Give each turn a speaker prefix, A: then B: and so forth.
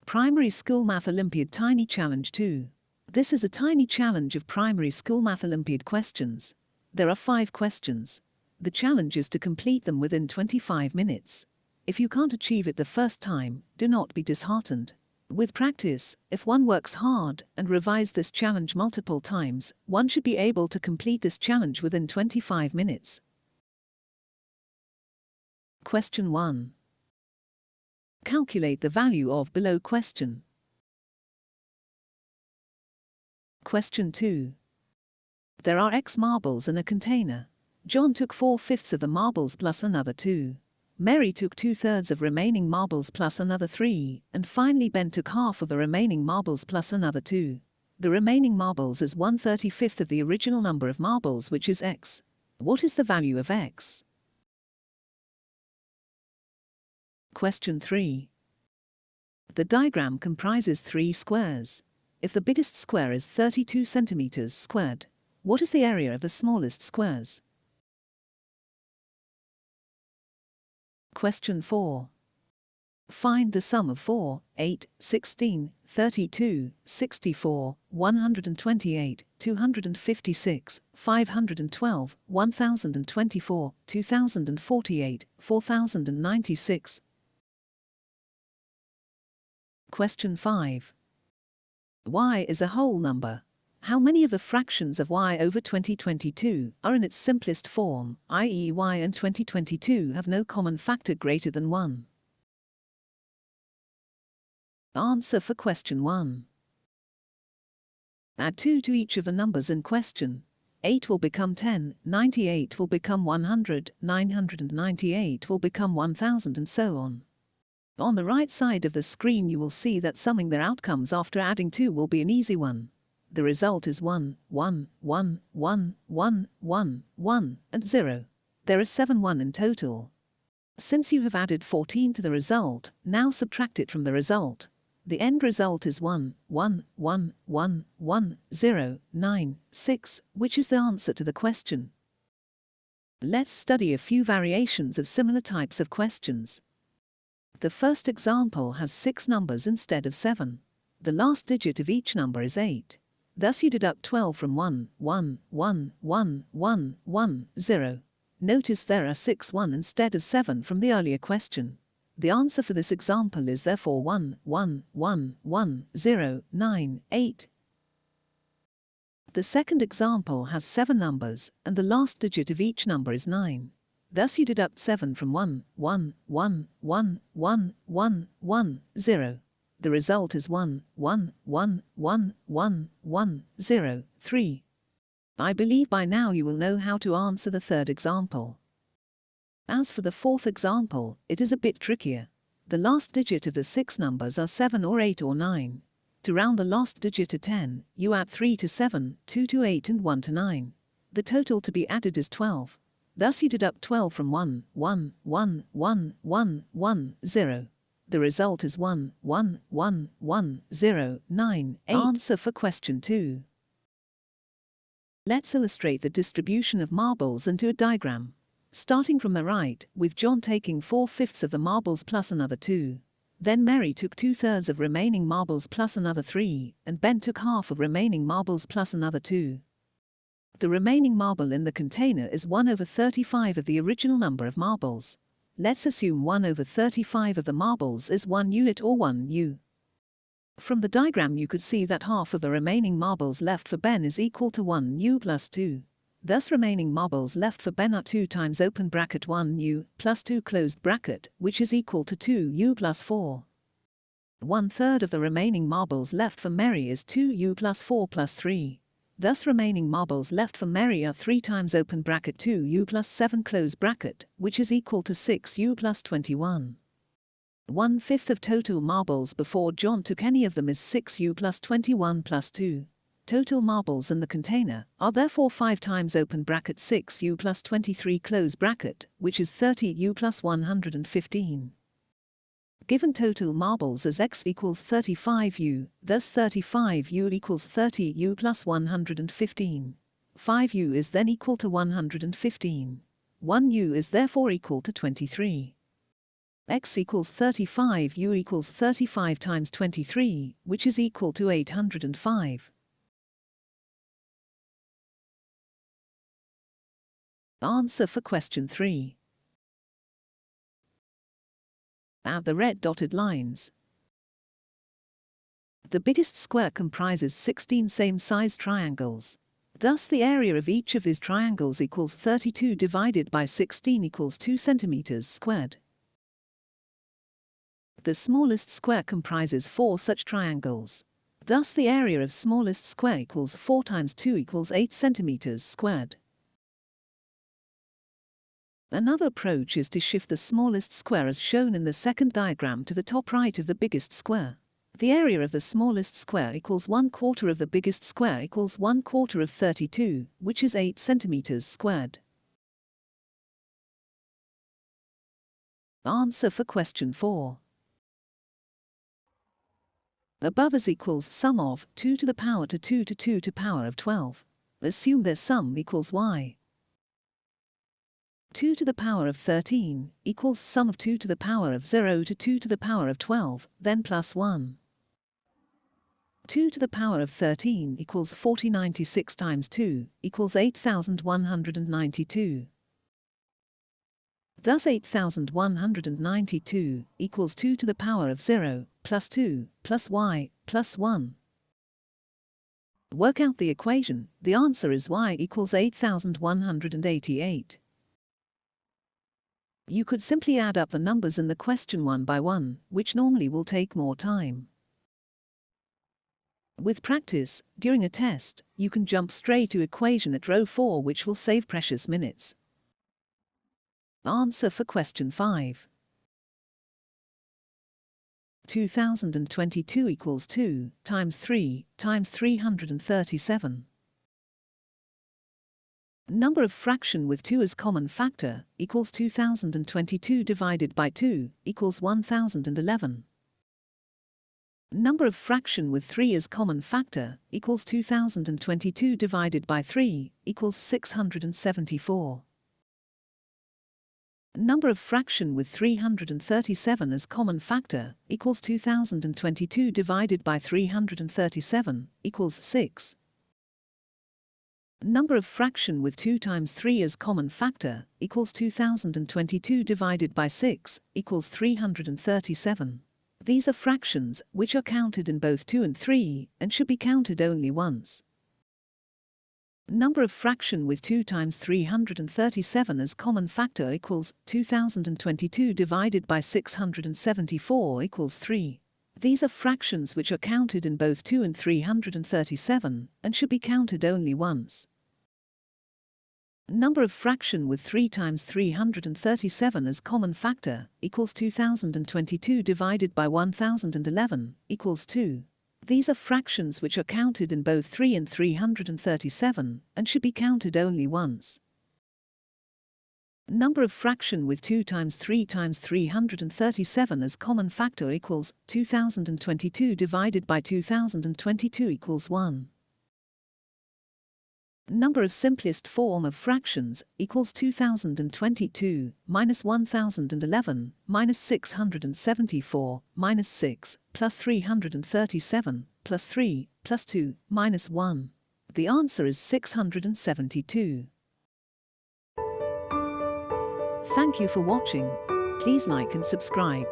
A: Primary School Math Olympiad Tiny Challenge 2. This is a tiny challenge of Primary School Math Olympiad questions. There are 5 questions. The challenge is to complete them within 25 minutes. If you can't achieve it the first time, do not be disheartened. With practice, if one works hard and revises this challenge multiple times, one should be able to complete this challenge within 25 minutes. Question 1. Calculate the value of below question. Question 2. There are X marbles in a container. John took 4/5 of the marbles plus another 2. Mary took 2/3 of remaining marbles plus another 3, and finally Ben took half of the remaining marbles plus another 2. The remaining marbles is 1/35 of the original number of marbles, which is X. What is the value of X? Question 3. The diagram comprises 3 squares. If the biggest square is 32 centimeters squared, what is the area of the smallest squares? Question 4. Find the sum of 4, 8, 16, 32, 64, 128, 256, 512, 1024, 2048, 4096. Question 5. Y is a whole number. How many of the fractions of y over 2022 are in its simplest form, i.e. y and 2022 have no common factor greater than 1? Answer for question 1. Add 2 to each of the numbers in question. 8 will become 10, 98 will become 100, 998 will become 1000, and so on. On the right side of the screen you will see that summing their outcomes after adding 2 will be an easy one. The result is 1, 1, 1, 1, 1, 1, 1, and 0. There are 7 1 in total. Since you have added 14 to the result, now subtract it from the result. The end result is 1, 1, 1, 1, 1, 0, 9, 6, which is the answer to the question. Let's study a few variations of similar types of questions. The first example has 6 numbers instead of 7. The last digit of each number is 8. Thus you deduct 12 from 1, 1, 1, 1, 1, 1, 0. Notice there are 6 1 instead of 7 from the earlier question. The answer for this example is therefore 1, 1, 1, 1, 0, 9, 8. The second example has 7 numbers, and the last digit of each number is 9. Thus you deduct 7 from 1, 1, 1, 1, 1, 1, 1, 0. The result is 1, 1, 1, 1, 1, 1, 0, 3. I believe by now you will know how to answer the third example. As for the fourth example, it is a bit trickier. The last digit of the 6 numbers are 7 or 8 or 9. To round the last digit to 10, you add 3 to 7, 2 to 8 and 1 to 9. The total to be added is 12. Thus you deduct 12 from 1, 1, 1, 1, 1, 1, 0. The result is 1, 1, 1, 1, 0, 9, 8. Answer for question 2. Let's illustrate the distribution of marbles into a diagram. Starting from the right, with John taking 4/5 of the marbles plus another 2. Then Mary took 2/3 of remaining marbles plus another 3, and Ben took half of remaining marbles plus another 2. The remaining marble in the container is 1/35 of the original number of marbles. Let's assume 1/35 of the marbles is 1 unit or 1 U. From the diagram you could see that half of the remaining marbles left for Ben is equal to 1 U plus 2. Thus remaining marbles left for Ben are 2 times open bracket 1 U plus 2 closed bracket, which is equal to 2 U plus 4. 1/3 of the remaining marbles left for Mary is 2 U plus 4 plus 3. Thus remaining marbles left for Mary are 3 times open bracket 2 U plus 7 close bracket, which is equal to 6 U plus 21. 1/5 of total marbles before John took any of them is 6 U plus 21 plus 2. Total marbles in the container are therefore 5 times open bracket 6 U plus 23 close bracket, which is 30 U plus 115. Given total marbles as X equals 35 U, thus 35 U equals 30 U plus 115. 5 U is then equal to 115. 1 U is therefore equal to 23. x equals 35, u equals 35 times 23, which is equal to 805. Answer for question 3. Add the red dotted lines. The biggest square comprises 16 same-sized triangles. Thus the area of each of these triangles equals 32 divided by 16 equals 2 centimeters squared. The smallest square comprises 4 such triangles. Thus the area of smallest square equals 4 times 2 equals 8 centimeters squared. Another approach is to shift the smallest square as shown in the second diagram to the top right of the biggest square. The area of the smallest square equals 1/4 of the biggest square equals 1/4 of 32, which is 8 centimeters squared. Answer for question 4. Above is equals sum of 2 to the power to 2 to 2 to power of 12. Assume their sum equals y. 2 to the power of 13 equals sum of 2 to the power of 0 to 2 to the power of 12, then plus 1. 2 to the power of 13 equals 4096 times 2 equals 8192. Thus 8192 equals 2 to the power of 0 plus 2 plus y plus 1. Work out the equation. The answer is y equals 8188. You could simply add up the numbers in the question one by one, which normally will take more time. With practice, during a test, you can jump straight to equation at row 4, which will save precious minutes. Answer for question 5. 2022 equals 2 times 3 times 337. Number of fraction with 2 as common factor equals 2022 divided by 2 equals 1011. Number of fraction with 3 as common factor equals 2022 divided by 3 equals 674. Number of fraction with 337 as common factor equals 2022 divided by 337 equals 6. Number of fraction with 2 times 3 as common factor equals 2022 divided by 6 equals 337. These are fractions which are counted in both 2 and 3 and should be counted only once. Number of fraction with 2 times 337 as common factor equals 2022 divided by 674 equals 3. These are fractions which are counted in both 2 and 337 and should be counted only once. Number of fraction with 3 times 337 as common factor equals 2022 divided by 1011 equals 2. These are fractions which are counted in both 3 and 337 and should be counted only once. Number of fraction with 2 times 337 as common factor equals 2022 divided by 2022 equals 1. Number of simplest form of fractions equals 2022 minus 1011 minus 674 minus 6 plus 337 plus 3 plus 2 minus 1. The answer is 672. Thank you for watching. Please like and subscribe.